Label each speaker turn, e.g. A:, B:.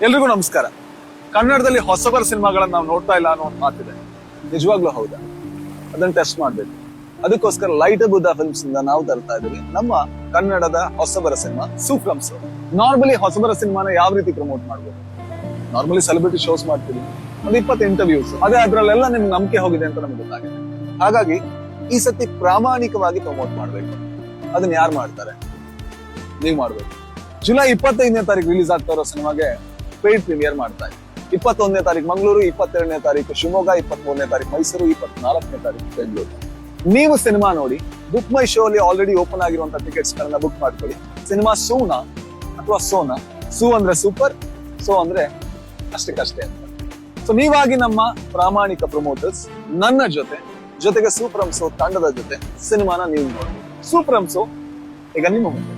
A: ಎಲ್ರಿಗೂ ನಮಸ್ಕಾರ. ಕನ್ನಡದಲ್ಲಿ ಹೊಸಬರ ಸಿನಿಮಾಗಳನ್ನ ನಾವು ನೋಡ್ತಾ ಇಲ್ಲ ಅನ್ನೋ ಒಂದು ಮಾತಿದೆ. ನಿಜವಾಗ್ಲೂ ಹೌದಾ? ಅದನ್ನ ಟೆಸ್ಟ್ ಮಾಡ್ಬೇಕು. ಅದಕ್ಕೋಸ್ಕರ ಲೈಟ್ ಬುದ್ಧ ಫಿಲ್ಮ್ಸ್ ಇಂದ ನಾವು ತರ್ತಾ ಇದೀವಿ ನಮ್ಮ ಕನ್ನಡದ ಹೊಸಬರ ಸಿನಿಮಾ ಸೂಫ್ರಮ್ಸ್. ನಾರ್ಮಲಿ ಹೊಸಬರ ಸಿನಿಮಾನ ಯಾವ ರೀತಿ ಪ್ರಮೋಟ್ ಮಾಡ್ಬೋದು? ನಾರ್ಮಲಿ ಸೆಲೆಬ್ರಿಟಿ ಶೋಸ್ ಮಾಡ್ತೀವಿ, ಒಂದು 20 ಇಂಟರ್ವ್ಯೂಸ್, ಅದೇ ಅದ್ರಲ್ಲೆಲ್ಲ ನಿಮ್ಗೆ ನಂಬಿಕೆ ಹೋಗಿದೆ ಅಂತ ನಮ್ಗೆ ಗೊತ್ತಾಗಿದೆ. ಹಾಗಾಗಿ ಈ ಸತಿ ಪ್ರಾಮಾಣಿಕವಾಗಿ ಪ್ರಮೋಟ್ ಮಾಡ್ಬೇಕು. ಅದನ್ನ ಯಾರು ಮಾಡ್ತಾರೆ? ನೀವು ಮಾಡ್ಬೇಕು. ಜುಲೈ 25ನೇ ತಾರೀಕು ರಿಲೀಸ್ ಆಗ್ತಾ ಇರೋ ಸಿನಿಮಾಗೆ ಪೇಯ್ಡ್ ಪ್ರೀಮಿಯರ್ ಮಾಡ್ತಾ ಇದೆ. 21ನೇ ತಾರೀಕು ಮಂಗಳೂರು, 22ನೇ ತಾರೀಕು ಶಿವಮೊಗ್ಗ, 23ನೇ ತಾರೀಕು ಮೈಸೂರು, 24ನೇ ತಾರೀಕು ಬೆಂಗಳೂರು. ನೀವು ಸಿನಿಮಾ ನೋಡಿ ಬುಕ್ ಮೈ ಶೋ ಅಲ್ಲಿ ಆಲ್ರೆಡಿ ಓಪನ್ ಆಗಿರುವಂತಹ ಟಿಕೆಟ್ಸ್ ಗಳನ್ನ ಬುಕ್ ಮಾಡ್ಕೊಳ್ಳಿ. ಸಿನಿಮಾ ಸೂನಾ ಅಥವಾ ಸೋನಾ? ಸೂ ಅಂದ್ರೆ ಸೂಪರ್, ಸೋ ಅಂದ್ರೆ ಅಷ್ಟಕ್ಕಷ್ಟೇ ಅಂತ. ಸೊ ನೀವಾಗಿ ನಮ್ಮ ಪ್ರಾಮಾಣಿಕ ಪ್ರಮೋಟರ್ಸ್ ನನ್ನ ಜೊತೆಗೆ ಸೂಪ್ರಮ್ಸೋ ತಂಡದ ಜೊತೆ ಸಿನಿಮಾನ ನೀವು ನೋಡಿ. ಸೂಪ್ರಮ್ಸೋ ಈಗ ನಿಮ್ಮ ಮುಂದೆ.